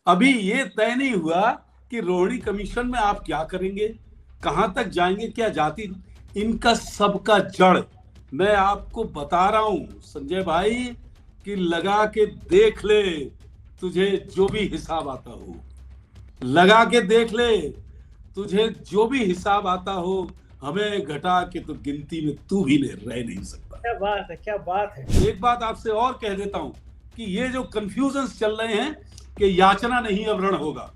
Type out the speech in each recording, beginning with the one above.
अभी ये तय नहीं हुआ कि रोहिणी कमीशन में आप क्या करेंगे, कहां तक जाएंगे, क्या जाति, इनका सबका जड़ मैं आपको बता रहा हूं संजय भाई कि लगा के देख ले, तुझे जो भी हिसाब आता हो लगा के देख ले, तुझे जो भी हिसाब आता हो, हमें घटा के तो गिनती में तू भी रह नहीं सकता। क्या बात है, क्या बात है। एक बात आपसे और कह देता हूं कि ये जो कंफ्यूजन्स चल रहे हैं कि याचना नहीं अब रण होगा,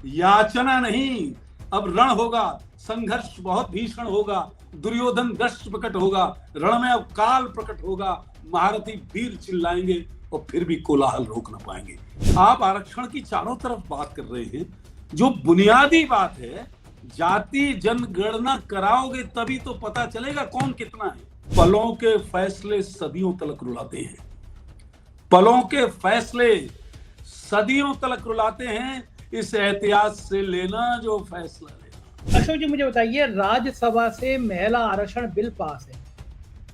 याचना नहीं अब रण होगा, संघर्ष बहुत भीषण होगा, दुर्योधन दृष्ट प्रकट होगा, रण में अब काल प्रकट होगा, महारथी वीर चिल्लाएंगे और फिर भी कोलाहल रोक ना पाएंगे। आप आरक्षण की चारों तरफ बात कर रहे हैं, जो बुनियादी बात है, जाति जनगणना कराओगे तभी तो पता चलेगा कौन कितना है। पलों के फैसले सदियों तलक रुलाते हैं, पलों के फैसले सदियों तलक रुलाते हैं, इस एहतियात से लेना जो फैसला लेना। अशोक जी, मुझे बताइए, राज्यसभा से महिला आरक्षण बिल पास है,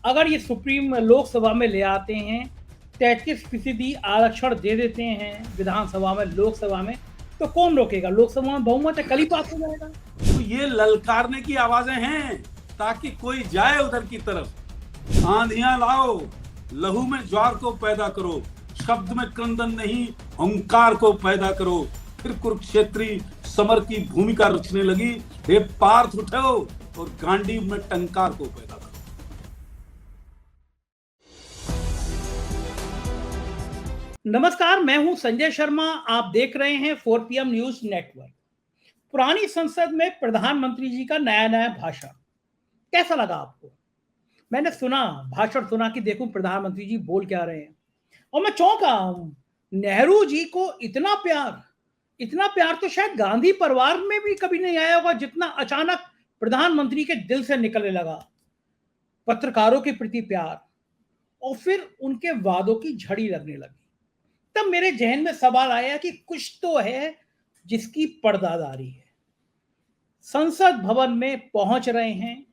अगर ये सुप्रीम लोकसभा में ले आते हैं, 33% आरक्षण दे देते हैं विधानसभा में, लोकसभा में, तो कौन रोकेगा? लोकसभा में बहुमत है, कल ही पास हो जाएगा। तो ये ललकारने की आवाजें हैं ताकि कोई जाए उधर की तरफ। आंधियां लाओ, लहू में ज्वार को पैदा करो, शब्द में क्रंदन नहीं हुंकार को पैदा करो, फिर कुरुक्षेत्री समर की भूमिका रचने लगी, हे पार्थ उठो और गांडीव में टंकार को पैदा करो। नमस्कार, मैं हूं संजय शर्मा, आप देख रहे हैं 4PM न्यूज नेटवर्क। पुरानी संसद में प्रधानमंत्री जी का नया नया भाषण कैसा लगा आपको? मैंने भाषण सुना कि देखो प्रधानमंत्री जी बोल क्या रहे हैं, और मैं चौंका। नेहरू जी को इतना प्यार तो शायद गांधी परिवार में भी कभी नहीं आया होगा, जितना अचानक प्रधानमंत्री के दिल से निकलने लगा। पत्रकारों के प्रति प्यार और फिर उनके वादों की झड़ी लगने लगी। तब मेरे जहन में सवाल आया कि कुछ तो है जिसकी पर्दादारी है। संसद भवन में पहुंच रहे हैं,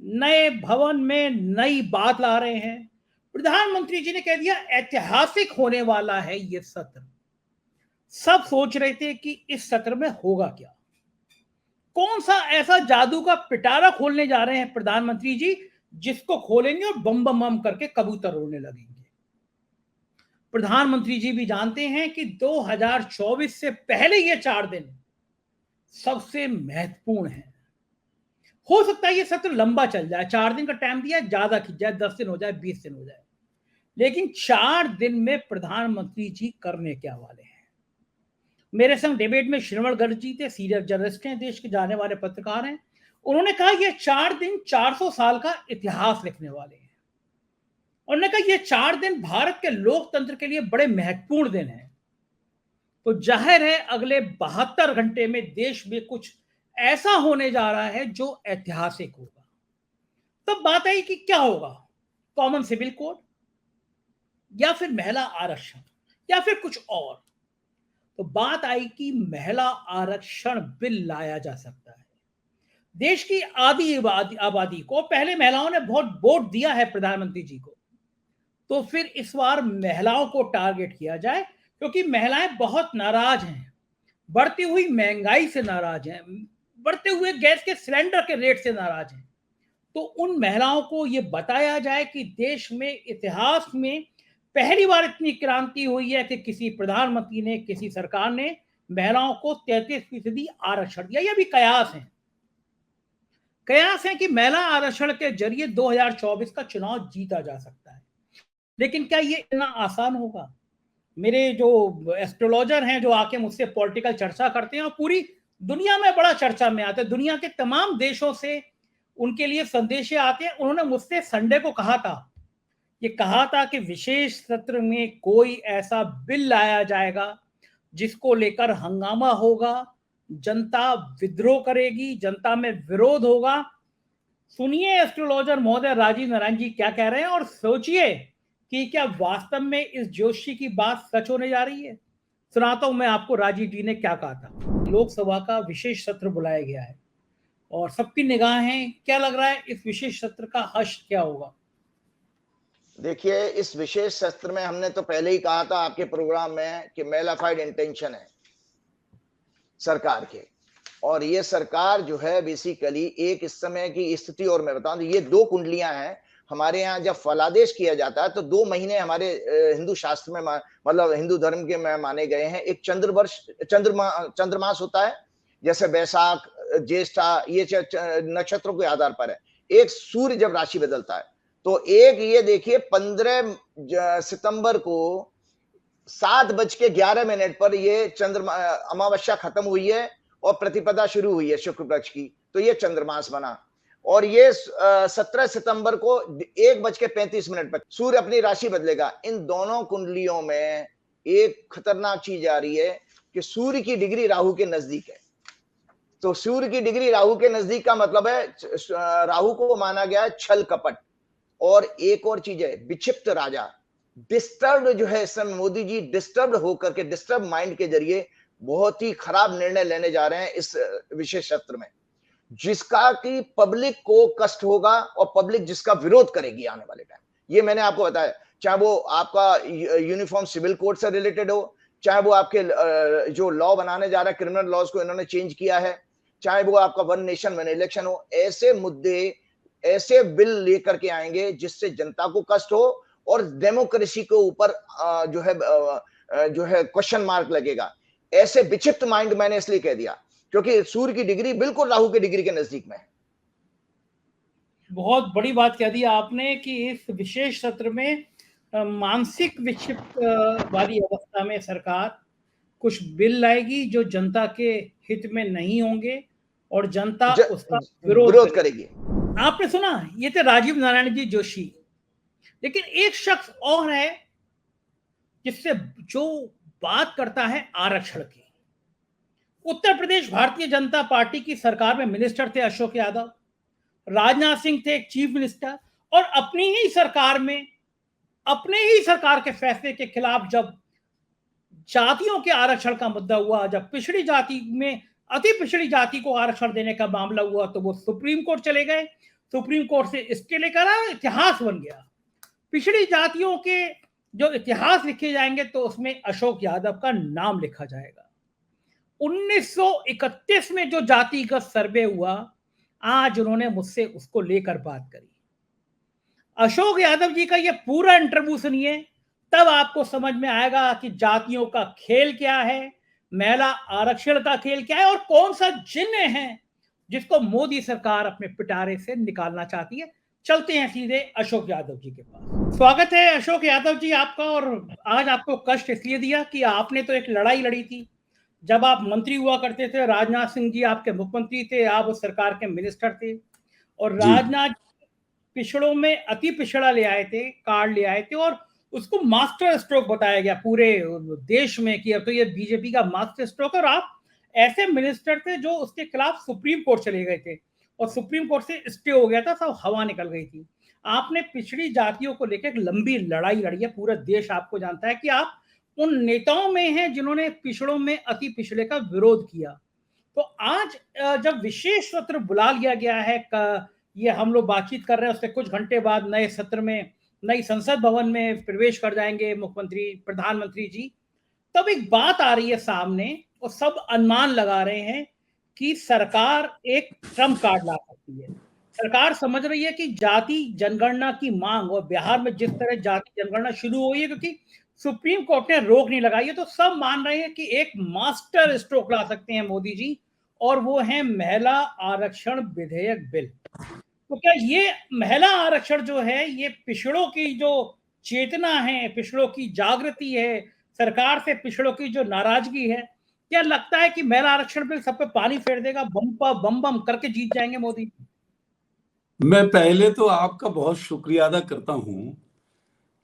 नए भवन में नई बात ला रहे हैं। प्रधानमंत्री जी ने कह दिया ऐतिहासिक होने वाला है ये सत्र। सब सोच रहे थे कि इस सत्र में होगा क्या, कौन सा ऐसा जादू का पिटारा खोलने जा रहे हैं प्रधानमंत्री जी, जिसको खोलेंगे और बम बम बम करके कबूतर उड़ने लगेंगे। प्रधानमंत्री जी भी जानते हैं कि 2024 से पहले ये 4 दिन सबसे महत्वपूर्ण है। हो सकता है ये सत्र लंबा चल जाए, 4 दिन का टाइम दिया, ज्यादा खिंच जाए, 10 दिन हो जाए, 20 दिन हो जाए, लेकिन 4 दिन में प्रधानमंत्री जी करने क्या वाले हैं। मेरे संग डिबेट में श्रीवण गर्ग जी थे, सीनियर जर्नलिस्ट हैं, देश के जाने वाले पत्रकार हैं। उन्होंने कहा ये 4 दिन 400 साल का इतिहास लिखने वाले हैं। उन्होंने कहा ये 4 दिन भारत के लोकतंत्र के लिए बड़े महत्वपूर्ण दिन हैं। तो जाहिर है अगले 72 घंटे में देश में कुछ ऐसा होने जा रहा है जो ऐतिहासिक होगा। तब बात आई कि क्या होगा, कॉमन सिविल कोड या फिर महिला आरक्षण या फिर कुछ और। तो बात आई कि महिला आरक्षण बिल लाया जा सकता है। देश की आधी आबादी को पहले महिलाओं ने बहुत वोट दिया है प्रधानमंत्री जी को, तो फिर इस बार महिलाओं को टारगेट किया जाए, क्योंकि महिलाएं बहुत नाराज हैं, बढ़ती हुई महंगाई से नाराज हैं, बढ़ते हुए गैस के सिलेंडर के रेट से नाराज हैं। तो उन महिलाओं को यह बताया जाए कि देश में इतिहास में पहली बार इतनी क्रांति हुई है कि किसी प्रधानमंत्री ने, किसी सरकार ने महिलाओं को 33% आरक्षण दिया। यह भी कयास है कि महिला आरक्षण के जरिए 2024 का चुनाव जीता जा सकता है। लेकिन क्या ये इतना आसान होगा? मेरे जो एस्ट्रोलॉजर हैं, जो आके मुझसे पॉलिटिकल चर्चा करते हैं और पूरी दुनिया में बड़ा चर्चा में आते हैं, दुनिया के तमाम देशों से उनके लिए संदेशे आते हैं, उन्होंने मुझसे संडे को कहा था कि विशेष सत्र में कोई ऐसा बिल लाया जाएगा जिसको लेकर हंगामा होगा, जनता विद्रोह करेगी, जनता में विरोध होगा। सुनिए एस्ट्रोलॉजर महोदय राजीव नारायण जी क्या कह रहे हैं, और सोचिए कि क्या वास्तव में इस जोशी की बात सच होने जा रही है। सुनाता हूं मैं आपको राजीव जी ने क्या कहा था। लोकसभा का विशेष सत्र बुलाया गया है और सबकी निगाहें, क्या लग रहा है इस विशेष सत्र का हश्र क्या होगा? देखिए, इस विशेष सत्र में हमने तो पहले ही कहा था आपके प्रोग्राम में कि मेलाफाइड इंटेंशन है सरकार के, और ये सरकार जो है बेसिकली एक इस समय की स्थिति, और मैं बताऊं तो ये दो कुंडलियां हैं हमारे यहाँ। जब फलादेश किया जाता है तो 2 महीने हमारे हिंदू शास्त्र में मतलब हिंदू धर्म के में माने गए हैं। एक चंद्रमास होता है, जैसे बैसाख, ज्येष्ठा, ये नक्षत्रों के आधार पर है। एक सूर्य जब राशि बदलता है, तो एक ये देखिए 15 सितंबर को 7:11 पर ये अमावस्या खत्म हुई है और प्रतिपदा शुरू हुई है शुक्ल पक्ष की, तो ये चंद्रमास बना। और ये 17 सितंबर को 1:35 पर सूर्य अपनी राशि बदलेगा। इन दोनों कुंडलियों में एक खतरनाक चीज आ रही है कि सूर्य की डिग्री राहु के नजदीक है। तो सूर्य की डिग्री राहु के नजदीक का मतलब है राहु को माना गया है छल कपट। और एक और चीज है विक्षिप्त राजा, डिस्टर्ब जो है इस समय मोदी जी डिस्टर्ब होकर के, डिस्टर्ब माइंड के जरिए बहुत ही खराब निर्णय लेने जा रहे हैं इस विशेष सत्र में, जिसका कि पब्लिक को कष्ट होगा और पब्लिक जिसका विरोध करेगी आने वाले टाइम। ये मैंने आपको बताया, चाहे वो आपका यूनिफॉर्म सिविल कोड से रिलेटेड हो, चाहे वो आपके जो लॉ बनाने जा रहा है क्रिमिनल लॉज को इन्होंने चेंज किया है, चाहे वो आपका वन नेशन वन इलेक्शन हो, ऐसे मुद्दे, ऐसे बिल लेकर के आएंगे जिससे जनता को कष्ट हो और डेमोक्रेसी के ऊपर जो है क्वेश्चन मार्क लगेगा। ऐसे विचित्र माइंड मैंने इसलिए कह दिया क्योंकि सूर्य की डिग्री बिल्कुल राहु की डिग्री के नजदीक में है। बहुत बड़ी बात कह दी आपने कि इस विशेष सत्र में मानसिक विक्षिप्त वाली अवस्था में सरकार कुछ बिल लाएगी जो जनता के हित में नहीं होंगे और जनता उसका विरोध करेगी। आपने सुना, ये थे राजीव नारायण जी जोशी। लेकिन एक शख्स और है जिससे जो बात करता है आरक्षण की। उत्तर प्रदेश भारतीय जनता पार्टी की सरकार में मिनिस्टर थे अशोक यादव, राजनाथ सिंह थे चीफ मिनिस्टर, और अपनी ही सरकार में, अपने ही सरकार के फैसले के खिलाफ जब जातियों के आरक्षण का मुद्दा हुआ, जब पिछड़ी जाति में अति पिछड़ी जाति को आरक्षण देने का मामला हुआ, तो वो सुप्रीम कोर्ट चले गए। सुप्रीम कोर्ट से स्टे लेकर इतिहास बन गया। पिछड़ी जातियों के जो इतिहास लिखे जाएंगे तो उसमें अशोक यादव का नाम लिखा जाएगा। 1931 में जो जातिगत सर्वे हुआ, आज उन्होंने मुझसे उसको लेकर बात करी। अशोक यादव जी का ये पूरा इंटरव्यू सुनिए, तब आपको समझ में आएगा कि जातियों का खेल क्या है, महिला आरक्षण का खेल क्या है, और कौन सा जिन्न है जिसको मोदी सरकार अपने पिटारे से निकालना चाहती है। चलते हैं सीधे अशोक यादव जी के पास। स्वागत है अशोक यादव जी आपका। और आज आपको कष्ट इसलिए दिया कि आपने तो एक लड़ाई लड़ी थी जब आप मंत्री हुआ करते थे। राजनाथ सिंह जी आपके मुख्यमंत्री थे, आप उस सरकार के मिनिस्टर थे, और राजनाथ पिछड़ों में अति पिछड़ा ले आए थे, कार्ड ले आए थे, और उसको मास्टर स्ट्रोक बताया गया पूरे देश में कि अब तो ये बीजेपी का मास्टर स्ट्रोक। और आप ऐसे मिनिस्टर थे जो उसके खिलाफ सुप्रीम कोर्ट चले गए थे और सुप्रीम कोर्ट से स्टे हो गया था, सब हवा निकल गई थी। आपने पिछड़ी जातियों को लेकर एक लंबी लड़ाई लड़ी है, पूरा देश आपको जानता है कि आप उन नेताओं में हैं जिन्होंने पिछड़ों में अति पिछड़े का विरोध किया। तो आज जब विशेष सत्र बुला लिया गया है, ये हम लोग बातचीत कर रहे हैं, उसके कुछ घंटे बाद नए सत्र में नई संसद भवन में प्रवेश कर जाएंगे मुख्यमंत्री प्रधानमंत्री जी, तब एक बात आ रही है सामने और सब अनुमान लगा रहे हैं कि सरकार एक ट्रम्प कार्ड ला सकती है। सरकार समझ रही है कि जाति जनगणना की मांग, और बिहार में जिस तरह जाति जनगणना शुरू हुई है क्योंकि सुप्रीम कोर्ट ने रोक नहीं लगाई है, तो सब मान रहे हैं कि एक मास्टर स्ट्रोक ला सकते हैं मोदी जी, और वो है महिला आरक्षण विधेयक बिल। तो क्या ये महिला आरक्षण जो है, ये पिछड़ों की जो चेतना है, पिछड़ों की जागृति है, सरकार से पिछड़ों की जो नाराजगी है, क्या लगता है कि महिला आरक्षण बिल सब पे पानी फेर देगा, बम बम करके जीत जाएंगे मोदी? मैं पहले तो आपका बहुत शुक्रिया अदा करता हूं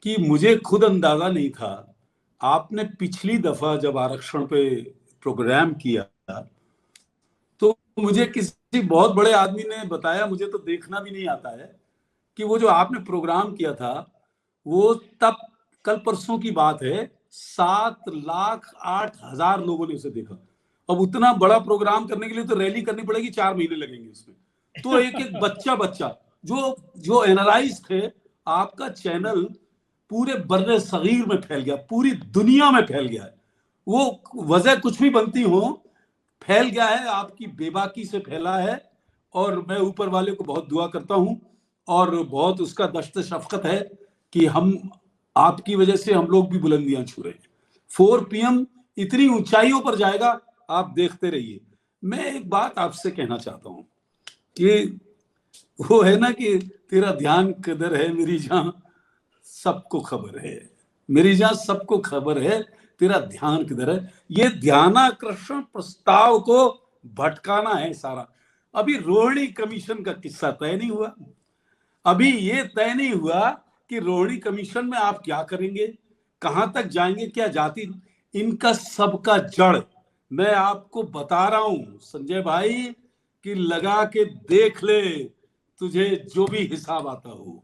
कि मुझे खुद अंदाजा नहीं था। आपने पिछली दफा जब आरक्षण पे प्रोग्राम किया तो मुझे किसी बहुत बड़े आदमी ने बताया, मुझे तो देखना भी नहीं आता है, कि वो जो आपने प्रोग्राम किया था वो तब कल परसों की बात है, 7,08,000 लोगों ने उसे देखा। अब उतना बड़ा प्रोग्राम करने के लिए तो रैली करनी पड़ेगी, 4 महीने लगेंगे उसमें। तो एक एक बच्चा जो एनालाइज थे, आपका चैनल पूरे बर्रे सगीर में फैल गया, पूरी दुनिया में फैल गया है। वो वजह कुछ भी बनती हो, फैल गया है, आपकी बेबाकी से फैला है। और मैं ऊपर वाले को बहुत दुआ करता हूं और बहुत उसका दश्त शफकत है कि हम आपकी वजह से हम लोग भी बुलंदियां छू रहे हैं। 4 PM इतनी ऊंचाइयों पर जाएगा, आप देखते रहिए। मैं एक बात आपसे कहना चाहता हूं कि वो है ना कि तेरा ध्यान किधर है मेरी जान, सबको खबर है, मेरी जान सबको खबर है तेरा ध्यान किधर है। ये ध्यानाकर्षण प्रस्ताव को भटकाना है सारा। अभी रोहिणी कमीशन का किस्सा तय नहीं हुआ, अभी ये तय नहीं हुआ कि रोहिणी कमीशन में आप क्या करेंगे, कहां तक जाएंगे, क्या जाति, इनका सबका जड़ मैं आपको बता रहा हूं संजय भाई कि लगा के देख ले, तुझे जो भी हिसाब आता हो,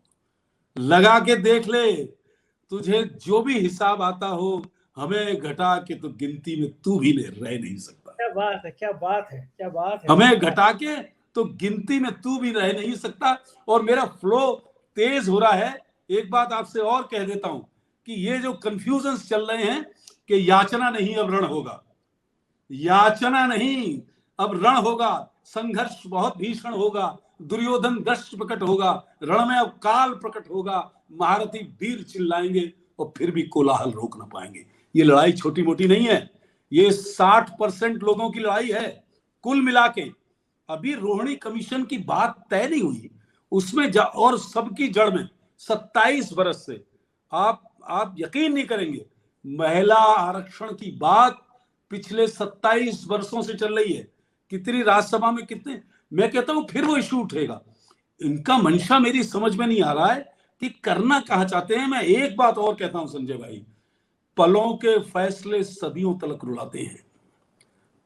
लगा के देख ले, तुझे जो भी हिसाब आता हो, हमें घटा के तो गिनती में तू भी रह नहीं सकता। क्या बात है, क्या बात है, क्या बात है। हमें घटा के तो गिनती में तू भी रह नहीं सकता। और मेरा फ्लो तेज हो रहा है। एक बात आपसे और कह देता हूं कि ये जो कंफ्यूजन चल रहे हैं कि याचना नहीं अब रण होगा, याचना नहीं अब रण होगा, संघर्ष बहुत भीषण होगा, दुर्योधन दष्ट प्रकट होगा, रण में अब काल प्रकट होगा, महारथी वीर चिल्लाएंगे और फिर भी कोलाहल रोक ना पाएंगे। ये लड़ाई छोटी मोटी नहीं है, ये 60% लोगों की लड़ाई है कुल मिला के। अभी रोहिणी कमीशन की बात तय नहीं हुई, उसमें और सबकी जड़ में 27 बरस से आप यकीन नहीं करेंगे, महिला आरक्षण की बात पिछले 27 वर्षों से चल रही है। कितनी राज्यसभा में कितने, मैं कहता हूं फिर वो इश्यू उठेगा। इनका मंशा मेरी समझ में नहीं आ रहा है कि करना कहां चाहते हैं। मैं एक बात और कहता हूं संजय भाई, पलों के फैसले सदियों तलक रुलाते हैं,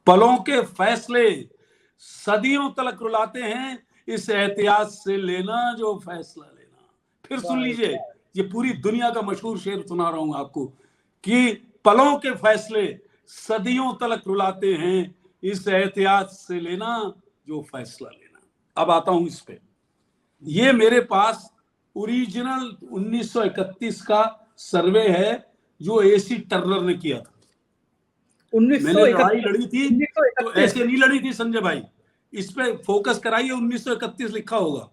पलों के फैसले सदियों तलक रुलाते हैं, इस एहतियात से लेना जो फैसला लेना। फिर सुन लीजिए, ये पूरी दुनिया का मशहूर शेर सुना रहा हूं आपको कि पलों के फैसले सदियों तलक रुलाते हैं, इस एहतियात से लेना जो फैसला लेना। अब आता हूं इस पे, ये मेरे पास ओरिजिनल 1931 का सर्वे है जो AC टर्नर ने किया था। मैंने लड़ाई लड़ी थी तो ऐसे नहीं लड़ी थी संजय भाई, इस पे फोकस कराइए, 1931 लिखा होगा।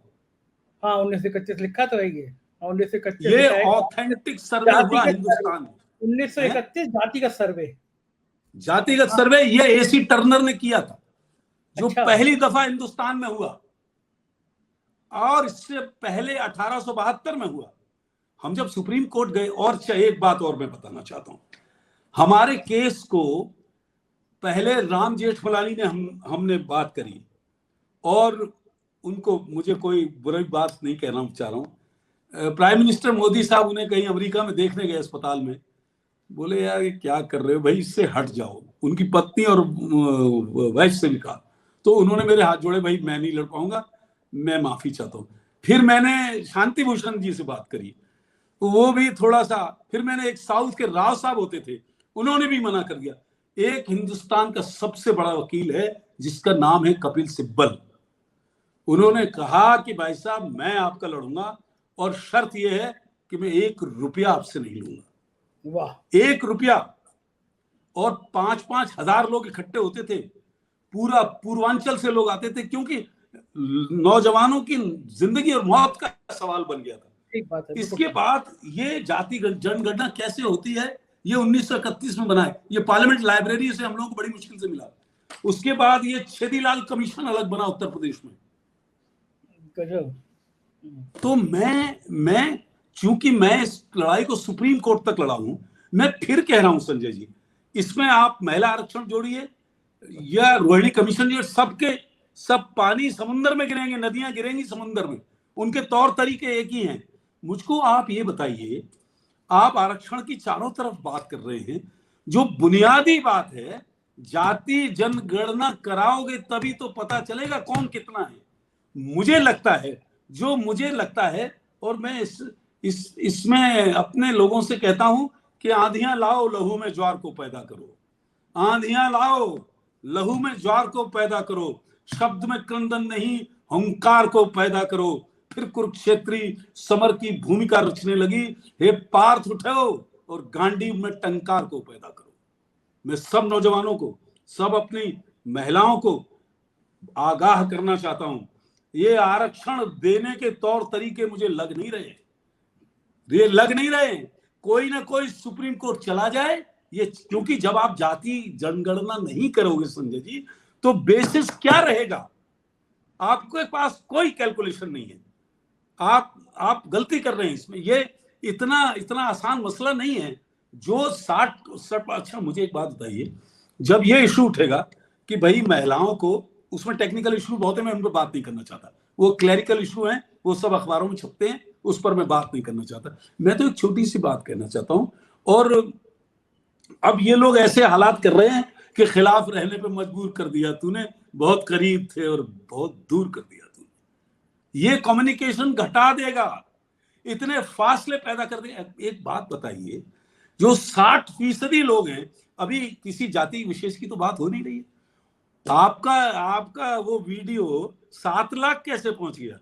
हाँ 1931 लिखा तो है ये 1931, ये ऑथेंटिक सर्वे हुआ हिंदुस्तान में। 1931 जातिगत सर्वे, जातिगत सर्वे ये AC टर्नर ने किया था, जो अच्छा। पहली दफा हिंदुस्तान में हुआ, और इससे पहले 1872 में हुआ। हम जब सुप्रीम कोर्ट गए, और एक बात और मैं बताना चाहता हूं, हमारे केस को पहले राम जेठमलानी ने हमने बात करी, और उनको, मुझे कोई बुरी बात नहीं कहना चाह रहा हूं, प्राइम मिनिस्टर मोदी साहब उन्हें कहीं अमेरिका में देखने गए अस्पताल में, बोले यार ये क्या कर रहे हो भाई, इससे हट जाओ। उनकी पत्नी और वाइफ से भी कहा, तो उन्होंने मेरे हाथ जोड़े, भाई मैं नहीं लड़ पाऊंगा, मैं माफी चाहता हूं। फिर मैंने शांति भूषण जी से बात करी, तो वो भी थोड़ा सा, फिर मैंने एक साउथ के राव साहब होते थे, उन्होंने भी मना कर दिया। एक हिंदुस्तान का सबसे बड़ा वकील है जिसका नाम है कपिल सिब्बल, उन्होंने कहा कि भाई साहब मैं आपका लड़ूंगा, और शर्त यह है कि मैं 1 रुपया आपसे नहीं लूंगा। वाह, 1 रुपया। और 5-5 हजार लोग इकट्ठे होते थे, पूरा पूर्वांचल से लोग आते थे, क्योंकि नौजवानों की जिंदगी और मौत का सवाल बन गया था। इसके बाद ये जाति जनगणना कैसे होती है, ये 1931 में बनाए, ये पार्लियामेंट लाइब्रेरी से हम लोगों को बड़ी मुश्किल से मिला। उसके बाद ये छेदीलाल कमीशन अलग बना उत्तर प्रदेश में। तो मैं चूंकि मैं इस लड़ाई को सुप्रीम कोर्ट तक लड़ा हूं, मैं फिर कह रहा हूं संजय जी, इसमें आप महिला आरक्षण जोड़िए या रोहिणी कमीशन जोड़िए, सबके सब पानी समुद्र में गिरेंगे, नदियां गिरेंगी समुद्र में, उनके तौर तरीके एक ही हैं। मुझको आप ये बताइए, आप आरक्षण की चारों तरफ बात कर रहे हैं, जो बुनियादी बात है, जाति जनगणना कराओगे तभी तो पता चलेगा कौन कितना है। मुझे लगता है और मैं इसमें अपने लोगों से कहता हूं कि आंधियां लाओ लहू में ज्वार को पैदा करो, आंधियां लाओ लहू में ज्वार को पैदा करो, शब्द में क्रंदन नहीं हुंकार को पैदा करो, फिर कुरुक्षेत्री समर की भूमिका रचने लगी। हे पार्थ उठो और गांडीव में टंकार को पैदा करो। मैं सब नौजवानों को, सब अपनी महिलाओं को आगाह करना चाहता हूं, ये आरक्षण देने के तौर तरीके मुझे लग नहीं रहे। कोई ना कोई सुप्रीम कोर्ट चला जाए ये, क्योंकि जब आप जाति जनगणना नहीं करोगे संजय जी, तो बेसिस क्या रहेगा? आपके पास कोई कैलकुलेशन नहीं है। आप गलती कर रहे हैं इसमें। ये इतना आसान मसला नहीं है। जो 60 अच्छा, मुझे एक बात बताइए, जब ये इशू उठेगा कि भाई महिलाओं को, उसमें टेक्निकल इशू बहुत है, मैं उन पर बात नहीं करना चाहता, वो क्लैरिकल इशू है, वो सब अखबारों में छपते हैं, उस पर मैं बात नहीं करना चाहता। मैं तो एक छोटी सी बात कहना चाहता हूं। और अब ये लोग ऐसे हालात कर रहे हैं कि खिलाफ रहने पे मजबूर कर दिया तूने, बहुत करीब थे और बहुत दूर कर दिया तूने। ये कम्युनिकेशन घटा देगा, इतने फासले पैदा कर देगा। एक बात बताइए, जो 60% लोग हैं, अभी किसी जाति विशेष की तो बात हो नहीं रही है। आपका वो वीडियो 7 लाख कैसे पहुंच गया?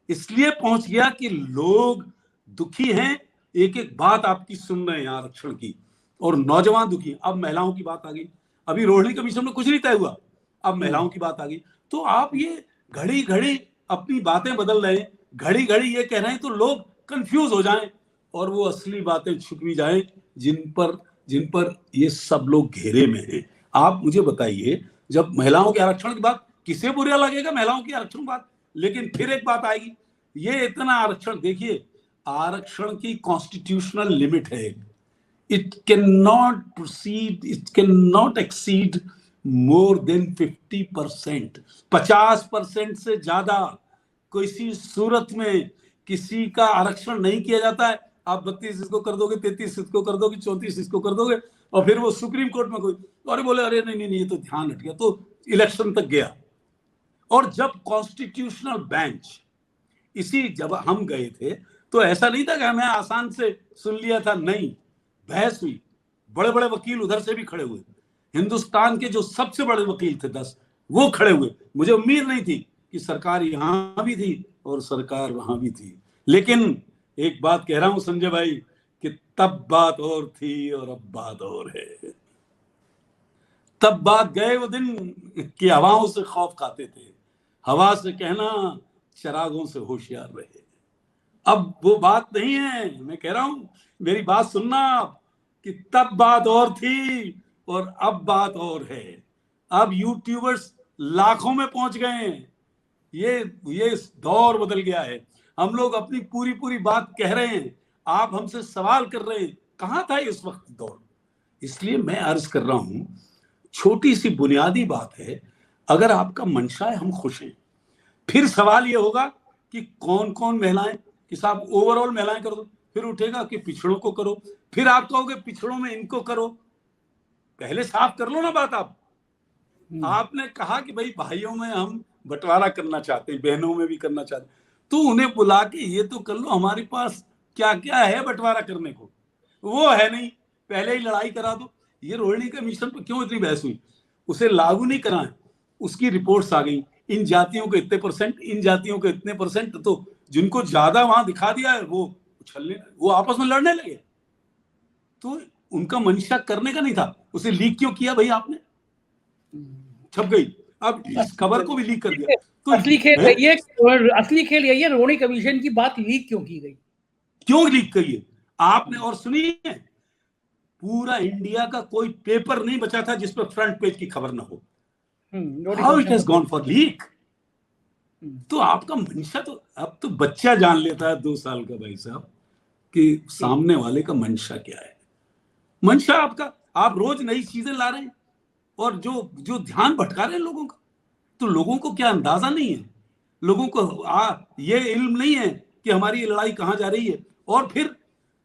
इसलिए पहुंच गया कि लोग दुखी हैं, एक एक बात आपकी सुन रहे हैं आरक्षण की, और नौजवान दुखी। अब महिलाओं की बात आ गई, अभी रोहिणी कमीशन में कुछ नहीं तय हुआ, अब महिलाओं की बात आ गई। तो आप ये घड़ी घड़ी अपनी बातें बदल रहे हैं, घड़ी घड़ी ये कह रहे हैं तो लोग कंफ्यूज हो जाएं और वो असली बातें छुपी जाएं जिन पर ये सब लोग घेरे में हैं। आप मुझे बताइए, जब महिलाओं के आरक्षण की बात, किसे बुरा लगेगा महिलाओं की आरक्षण की बात? लेकिन फिर एक बात आएगी, ये इतना आरक्षण, देखिए आरक्षण की कॉन्स्टिट्यूशनल लिमिट है, it can not exceed more than 50%। 50% से ज्यादा किसी सूरत में किसी का आरक्षण नहीं किया जाता है। आप 32 इसको कर दोगे, 33 इसको कर दोगे, 34 इसको कर दोगे, और फिर वो सुप्रीम कोर्ट में कोई और बोले अरे नहीं ये तो ध्यान हट गया, तो इलेक्शन तक गया। और जब कॉन्स्टिट्यूशनल बेंच, जब हम गए थे तो ऐसा नहीं था कि हमें आसान से सुन लिया था, नहीं, बहस हुई, बड़े बड़े वकील उधर से भी खड़े हुए, हिंदुस्तान के जो सबसे बड़े वकील थे 10, वो खड़े हुए। मुझे उम्मीद नहीं थी कि सरकार यहां भी थी और सरकार वहां भी थी। लेकिन एक बात कह रहा हूं संजय भाई, कि तब बात और थी और अब बात और है। तब बात गए वो दिन कि हवाओं से खौफ खाते थे, हवा से कहना चरागों से होशियार रहे। अब वो बात नहीं है। मैं कह रहा हूं, मेरी बात सुनना आप, कि तब बात और थी और अब बात और है। अब यूट्यूबर्स लाखों में पहुंच गए हैं, ये दौर बदल गया है। हम लोग अपनी पूरी बात कह रहे हैं, आप हमसे सवाल कर रहे हैं, कहां था इस वक्त दौर? इसलिए मैं अर्ज कर रहा हूं, छोटी सी बुनियादी बात है, अगर आपका मंशा है हम खुश हैं। फिर सवाल ये होगा कि कौन कौन महिलाएं, कि साहब ओवरऑल महिलाएं कर दो, फिर उठेगा कि पिछड़ों को करो, फिर आप कहोगे पिछड़ों में इनको करो। पहले साफ कर लो ना बात। आपने कहा कि भाई भाइयों में हम बंटवारा करना चाहते हैं, बहनों में भी करना चाहते हैं, तो उन्हें बुला के ये तो कर लो, हमारे पास क्या क्या है बंटवारा करने को, वो है नहीं, पहले ही लड़ाई करा दो। ये रोहिणी कमीशन पर क्यों इतनी बहस हुई? उसे लागू नहीं कराएं, उसकी रिपोर्ट्स आ गई, इन जातियों के इतने %, इन जातियों के इतने %, तो जिनको ज्यादा वहां दिखा दिया है वो उछलने, वो आपस में लड़ने लगे। तो उनका मंशा करने का नहीं था, उसे लीक क्यों किया भाई आपने? छप गई, अब इस खबर को भी लीक कर दिया। तो असली खेल यही है, रोहिणी कमीशन की बात लीक क्यों की गई, क्यों लीक करिए आपने? और सुनिए, पूरा इंडिया का कोई पेपर नहीं बचा था जिस पर फ्रंट पेज की खबर ना हो। How it has gone for leak. तो आपका मंशा तो अब तो बच्चा जान लेता है 2 साल का भाई साहब, कि सामने वाले का मंशा क्या है। मंशा आपका, आप रोज नई चीजें ला रहे हैं और जो ध्यान भटका रहे हैं लोगों का। तो लोगों को क्या अंदाजा नहीं है, लोगों को ये इल्म नहीं है कि हमारी ये लड़ाई कहां जा रही है। और फिर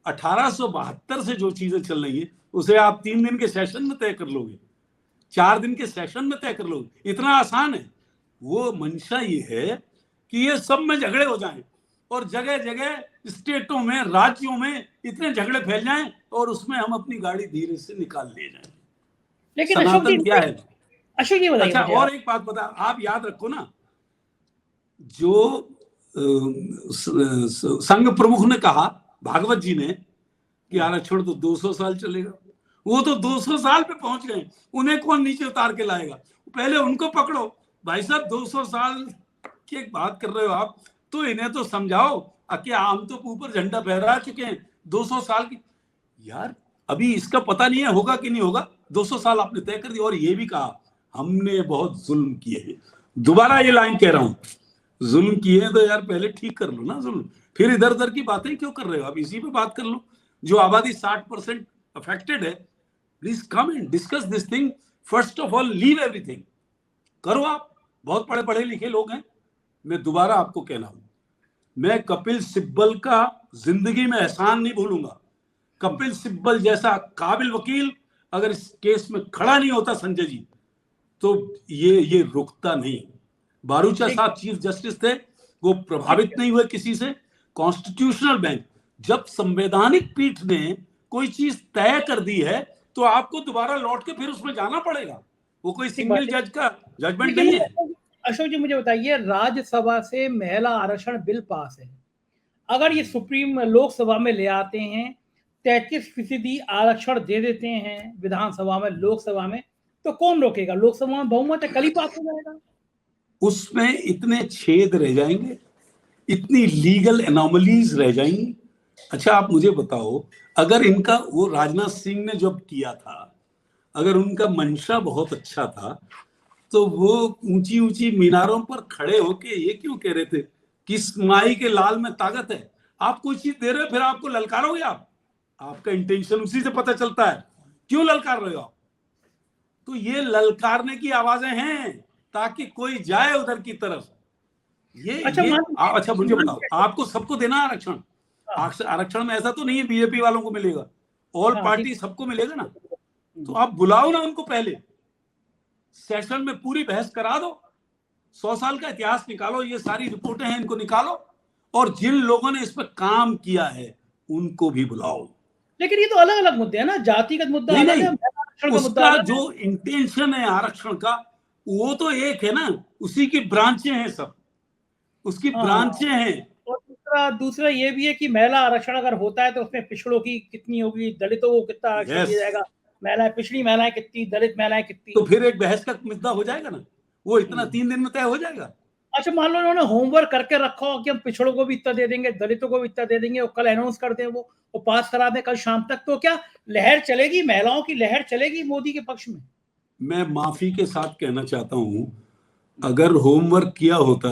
1872 से जो चीजें चल रही है उसे आप 3 दिन के सेशन में तय कर लोगे, 4 दिन के सेशन में तय कर लोगे, इतना आसान है। वो मंशा ये है कि ये सब में झगड़े हो जाएं और जगह जगह स्टेटों में, राज्यों में इतने झगड़े फैल जाएं और उसमें हम अपनी गाड़ी धीरे से निकाल ले जाएं। लेकिन सनातन क्या है? अशोक ये बताइए। अच्छा, और एक बात बता, आप याद रखो ना, जो संघ प्रमुख ने कहा, भागवत जी ने, कि आरक्षण तो 200 साल चलेगा। वो तो 200 साल पे पहुंच गए, उन्हें कौन नीचे उतार के लाएगा? पहले उनको पकड़ो भाई साहब। 200 साल की एक बात कर रहे हो आप, तो इन्हें तो समझाओ। क्या हम तो ऊपर झंडा फहरा चुके हैं 200 साल की? यार अभी इसका पता नहीं है होगा कि नहीं होगा। 200 साल आपने तय कर दिया और ये भी कहा हमने बहुत जुल्म किए हैं। दोबारा ये लाइन कह रहा हूं, जुल्म किए तो यार पहले ठीक कर लो ना जुल्म, फिर इधर उधर की बातें क्यों कर रहे हो? आप इसी पे बात कर लो। जो आबादी 60% अफेक्टेड है, please come and discuss this thing. First of all leave everything, करो। आप बहुत पढ़े पढ़े लिखे लोग हैं। मैं दोबारा आपको कहना हूं, मैं कपिल सिब्बल का जिंदगी में एहसान नहीं भूलूंगा। कपिल सिब्बल जैसा काबिल वकील अगर इस केस में खड़ा नहीं होता संजय जी, तो ये रुकता नहीं। बारूचा साहब चीफ जस्टिस थे, वो प्रभावित नहीं हुए किसी से। कॉन्स्टिट्यूशनल बेंच, जब संवैधानिक पीठ ने कोई चीज तय कर दी है तो आपको दोबारा लौट के फिर उसमें जाना पड़ेगा। वो कोई सिंगल जज का जजमेंट नहीं है। अशोक जी मुझे बताइए, राज्यसभा से महिला आरक्षण बिल पास है, अगर ये सुप्रीम लोकसभा में ले आते हैं, 33% आरक्षण दे देते हैं विधानसभा में, लोकसभा में, तो कौन रोकेगा? लोकसभा में बहुमत है, कल ही पास हो जाएगा। उसमें इतने छेद रह जाएंगे, इतनी लीगल एनोमलीज रह जाएंगी। अच्छा आप मुझे बताओ, अगर इनका वो राजनाथ सिंह ने जब किया था, अगर उनका मंशा बहुत अच्छा था, तो वो ऊंची ऊंची मीनारों पर खड़े होके ये क्यों कह रहे थे कि इस माई के लाल में ताकत है? आप कोई चीज दे रहे हो फिर आपको ललकारोगे आप? आपका इंटेंशन उसी से पता चलता है, क्यों ललकार रहे हो आप? तो ये ललकारने की आवाजें हैं ताकि कोई जाए उधर की तरफ। अच्छा मुझे बताओ, आपको सबको देना आरक्षण? आरक्षण में ऐसा तो नहीं है बीजेपी वालों को मिलेगा, ऑल पार्टी सबको मिलेगा ना। तो आप बुलाओ ना उनको, पहले सेशन में पूरी बहस करा दो, 100 साल का इतिहास निकालो, ये सारी रिपोर्टें हैं इनको निकालो, और जिन लोगों ने इस पर काम किया है उनको भी बुलाओ। लेकिन ये तो अलग अलग मुद्दे हैं ना, जातिगत मुद्दा अलग है, आरक्षण का मुद्दा अलग है। जो इंटेंशन है आरक्षण का वो तो एक है ना, उसी की ब्रांचें हैं, सब उसकी ब्रांचें हैं। और दूसरा ये भी है कि महिला आरक्षण अगर होता है तो उसमें पिछड़ों की कितनी होगी, दलितों को कितना आरक्षण दिया जाएगा, महिलाएं, पिछड़ी महिलाएं कितनी, दलित महिलाएं कितनी, तो फिर एक बहस का मुद्दा हो जाएगा ना, वो इतना 3 दिन में तय हो जाएगा। अच्छा मान लो उन्होंने होमवर्क करके रखा हो कि हम पिछड़ों को भी इतना दे देंगे, दलितों को भी इतना दे देंगे, और कल अनाउंस कर दें वो पास करा दें कल शाम तक, तो क्या लहर चलेगी, महिलाओं की लहर चलेगी मोदी के पक्ष में? मैं माफी के साथ कहना चाहता हूं, अगर होमवर्क किया होता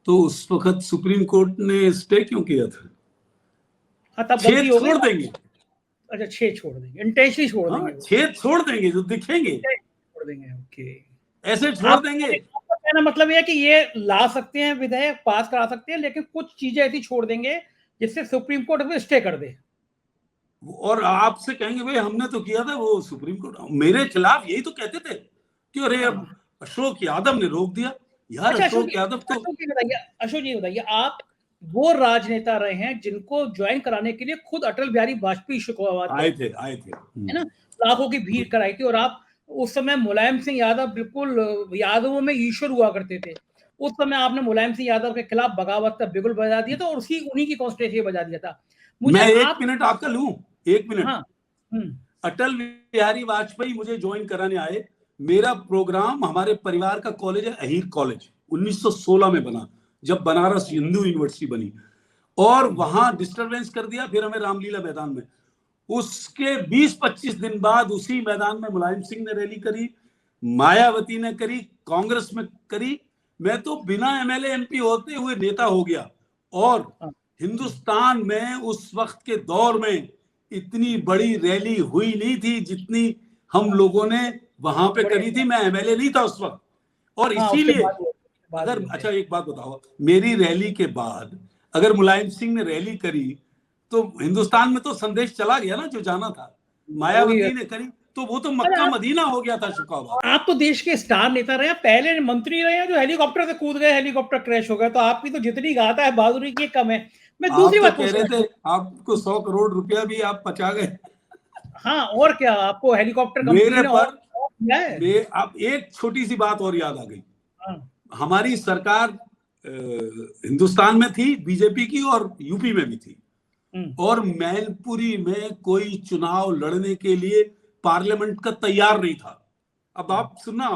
तो उस वक्त सुप्रीम कोर्ट ने स्टे क्यों किया था? तब गलती हो गई। छोड़ देंगे। अच्छा 6 छोड़ देंगे, इंटेंशनली छोड़ देंगे। 6 छोड़ देंगे जो दिखेंगे, छोड़ देंगे। ओके, ऐसे छोड़ देंगे। कहना मतलब ये कि ये ला सकते हैं, विधेयक पास करा सकते हैं, लेकिन कुछ चीजें ऐसी छोड़ देंगे जिससे सुप्रीम कोर्ट में स्टे कर दे। और आपसे कहेंगे भाई हमने तो किया था, वो सुप्रीम कोर्ट मेरे खिलाफ यही तो कहते थे कि अरे अब अशोक यादव ने रोक दिया। यार अच्छा, अशोक यादव तो अशोक जी बताइए, आप वो राजनेता रहे हैं जिनको ज्वाइन कराने के लिए खुद अटल बिहारी वाजपेयी शेखावत आए थे है ना, लाखों की भीड़ कराई थी, और आप उस समय मुलायम सिंह यादव बिल्कुल यादवों में ईश्वर हुआ करते थे, उस समय आपने मुलायम सिंह यादव के खिलाफ बगावत का बिगुल बजा दिया था और उन्हीं की कॉन्स्टिट्यूएंसी बजा दिया था। मैं 1 मिनट आपका लूं, 1 मिनट। हाँ, अटल बिहारी वाजपेयी मुझे ज्वाइन कराने आए। मेरा प्रोग्राम, हमारे परिवार का कॉलेज है अहीर कॉलेज, 1916 में बना, जब बनारस हिंदू यूनिवर्सिटी बनी, और वहां डिस्टरबेंस कर दिया, फिर हमें रामलीला मैदान में। उसके 20-25 दिन बाद उसी मैदान में मुलायम सिंह ने रैली करी, मायावती ने करी, कांग्रेस में करी। मैं तो बिना एमएलए एमपी होते हुए नेता हो गया, और हिंदुस्तान में उस वक्त के दौर में इतनी बड़ी रैली हुई नहीं थी जितनी हम लोगों ने वहां पे करी थी। मैं एमएलए नहीं था उस वक्त, और इसीलिए अगर अच्छा एक बात बताओ, मेरी रैली के बाद अगर मुलायम सिंह ने रैली करी तो हिंदुस्तान में तो संदेश चला गया ना जो जाना था। मायावती ने करी तो वो तो मक्का मदीना हो गया था शुक्राबाद। आप तो देश के स्टार नेता रहे, पहले मंत्री रहे जो हेलीकॉप्टर से कूद गए, हेलीकॉप्टर क्रैश हो गया, तो आपकी तो जितनी गाता है बहादुरी की कम है। मैं दूसरी बात कह रहे थे, आपको 100 करोड़ रुपया भी आप पचा गए। हाँ, और क्या, आपको हेलीकॉप्टर मेरे पर अब एक छोटी सी बात और याद आ गई। हमारी सरकार हिंदुस्तान में थी बीजेपी की और यूपी में भी थी, और मैनपुरी में कोई चुनाव लड़ने के लिए पार्लियामेंट का तैयार नहीं था। अब आप सुनना,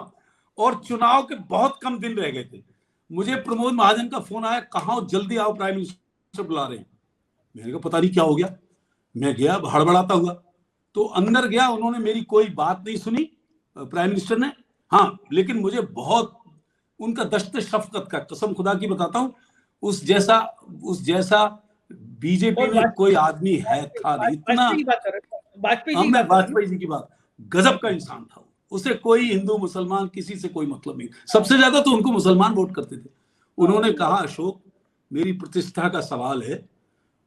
और चुनाव के बहुत कम दिन रह गए थे। मुझे प्रमोद महाजन का फोन आया, कहा जल्दी आओ, प्राइम मिनिस्टर बुला रहे हैं। मैंने कहा पता नहीं क्या हो गया। मैं गया हड़बड़ाता हुआ, तो अंदर गया, उन्होंने मेरी कोई बात नहीं सुनी प्राइम मिनिस्टर ने। हाँ, लेकिन मुझे बहुत उनका दश्त शफकत का, कसम खुदा की बताता हूँ, उस जैसा बीजेपी में कोई आदमी था नहीं। इतना, मैं वाजपेयी जी की बात, गजब का इंसान था। उसे कोई हिंदू मुसलमान किसी से कोई मतलब नहीं, सबसे ज्यादा तो उनको मुसलमान वोट करते थे। उन्होंने कहा अशोक, मेरी प्रतिष्ठा का सवाल है,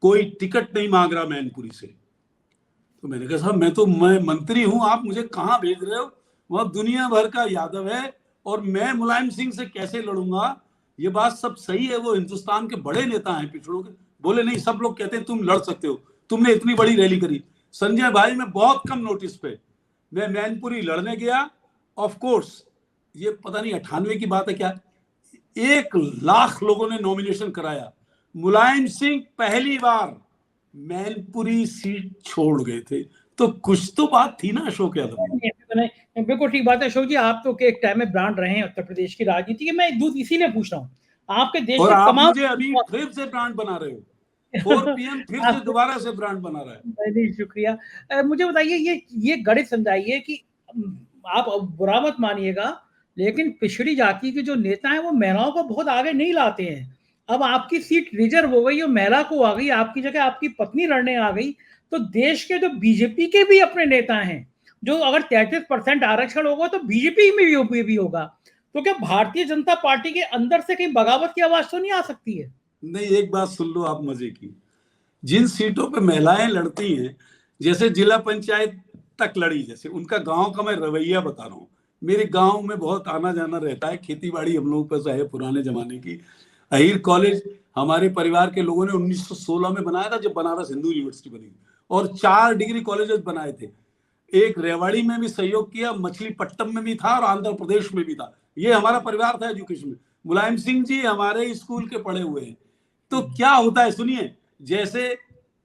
कोई टिकट नहीं मांग रहा मैनपुरी से। तो मैंने कहा साहब मैं मंत्री हूं, आप मुझे कहां भेज रहे हो? वह दुनिया भर का यादव है और मैं मुलायम सिंह से कैसे लड़ूंगा? ये बात सब सही है, वो हिंदुस्तान के बड़े नेता हैं पिछड़ों के। बोले नहीं, सब लोग कहते हैं तुम लड़ सकते हो, तुमने इतनी बड़ी रैली करी। संजय भाई, मैं बहुत कम नोटिस पे मैं मैनपुरी लड़ने गया। ऑफ कोर्स ये पता नहीं 98 की बात है क्या, 1 लाख लोगों ने नॉमिनेशन कराया। मुलायम सिंह पहली बार मैनपुरी सीट छोड़ गए थे, तो कुछ तो बात थी ना अशोक यादव। बिल्कुल ठीक बात है अशोक जी, आप तो एक टाइम में ब्रांड रहे हैं उत्तर प्रदेश की राजनीति के। मैं इसीलिए पूछ रहा हूँ, आपके देश और में आप तमाम, मुझे अभी फिर से ब्रांड बना रहे हो, 4 PM फिर से दोबारा से ब्रांड बना रहा है। नहीं, शुक्रिया। मुझे बताइए, ये गणित समझाइए कि आप बुरा मत मानिएगा, लेकिन पिछड़ी जाति के जो नेता हैं वो महिलाओं को बहुत आगे नहीं लाते हैं। अब आपकी सीट रिजर्व हो गई और महिला को आ गई, आपकी जगह आपकी पत्नी लड़ने आ गई, तो देश के जो बीजेपी के भी अपने नेता हैं, जो अगर 33% आरक्षण होगा तो बीजेपी में भी होगा, तो क्या भारतीय जनता पार्टी के अंदर से कहीं बगावत की आवाज तो नहीं आ सकती है? नहीं, एक बात सुन लो आप मजे की, जिन सीटों पे महिलाएं लड़ती हैं, जैसे जिला पंचायत तक लड़ी, जैसे उनका गांव का मैं रवैया बता रहा हूँ। मेरे गांव में बहुत आना जाना रहता है, खेती बाड़ी हम लोगों पर है पुराने जमाने की। अहीर कॉलेज हमारे परिवार के लोगों ने 1916 में बनाया था, जब बनारस हिंदू यूनिवर्सिटी बनी, और 4 डिग्री कॉलेजेस बनाए थे। एक रेवाड़ी में भी सहयोग किया, मछलीपट्टनम में भी था और आंध्र प्रदेश में भी था। ये हमारा परिवार था एजुकेशन में। मुलायम सिंह जी हमारे स्कूल के पढ़े हुए हैं। तो क्या होता है सुनिए, जैसे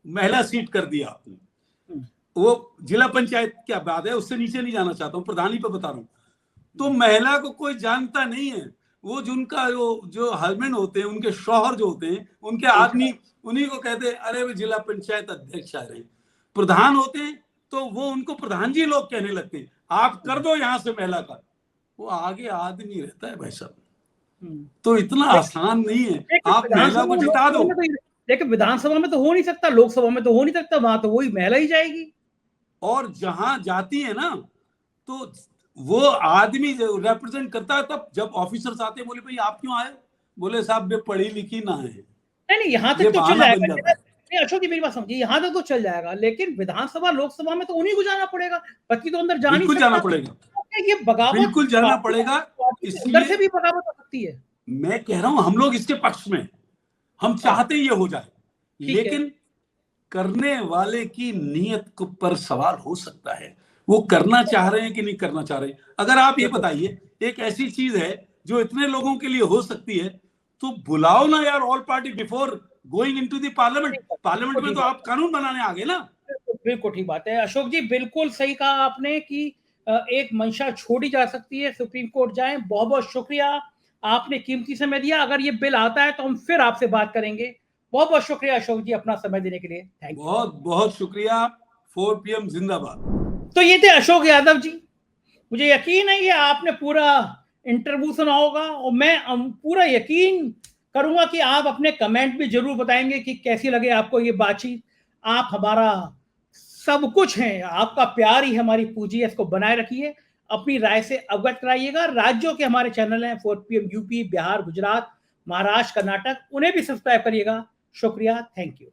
महिला सीट कर दिया आपने, वो जिला पंचायत क्या बात है, उससे नीचे नहीं जाना चाहता हूँ, प्रधानी पे बता रहा हूँ। तो महिला को कोई जानता नहीं है, वो जिनका जो हस्बैंड होते हैं, उनके शौहर जो होते हैं, उनके आदमी, उन्हीं को कहते हैं अरे वे जिला पंचायत अध्यक्ष आ रहे हैं। प्रधान होते हैं तो वो उनको प्रधान जी लोग कहने लगते हैं, आप कर दो यहाँ से महिला का, वो आगे आदमी रहता है भाई साहब। तो इतना आसान नहीं है, आप महिला को जिता दो। लेकिन विधानसभा में तो हो नहीं सकता, लोकसभा में तो हो नहीं सकता, वहां तो वही महिला ही जाएगी। और जहां जाती है ना, तो वो आदमी रिप्रेजेंट करता है। तब जब ऑफिसर्स आते हैं, बोले भाई आप क्यों आए? बोले साहब वे पढ़ी लिखी ना है। नहीं, यहाँ तक तो चल जाएगा। नहीं अशोक जी, मेरी बात समझिए, यहाँ तक तो चल जाएगा, लेकिन विधानसभा लोकसभा में तो उन्हीं को जाना पड़ेगा, पति तो अंदर जाना पड़ेगा। ये बगावत बिल्कुल जाना पड़ेगा, अंदर से भी बगावत हो सकती है। मैं कह रहा हूं हम लोग इसके पक्ष में, हम चाहते ये हो जाए, लेकिन करने वाले की नीयत पर सवाल हो सकता है, वो करना चाह रहे हैं कि नहीं करना चाह रहे। अगर आप ये बताइए, एक ऐसी चीज है जो इतने लोगों के लिए हो सकती है, तो बुलाओ ना यार all party before going into the parliament. Parliament में तो आप कानून बनाने आ गए ना। बिल्कुल ठीक बात है अशोक जी, बिल्कुल सही कहा आपने कि एक मंशा छोड़ी जा सकती है, सुप्रीम कोर्ट जाए। बहुत बहुत शुक्रिया, आपने कीमती समय दिया। अगर ये बिल आता है तो हम फिर आपसे बात करेंगे। बहुत बहुत शुक्रिया अशोक जी अपना समय देने के लिए। थैंक यू, बहुत बहुत शुक्रिया। 4 PM जिंदाबाद। तो ये थे अशोक यादव जी। मुझे यकीन है कि आपने पूरा इंटरव्यू सुना होगा, और मैं पूरा यकीन करूंगा कि आप अपने कमेंट भी जरूर बताएंगे कि कैसी लगे आपको ये बातचीत। आप हमारा सब कुछ हैं, आपका प्यार ही हमारी पूंजी है, इसको बनाए रखिए, अपनी राय से अवगत कराइएगा। राज्यों के हमारे चैनल हैं 4 PM यूपी, बिहार, गुजरात, महाराष्ट्र, कर्नाटक, उन्हें भी सब्सक्राइब करिएगा। शुक्रिया, थैंक यू।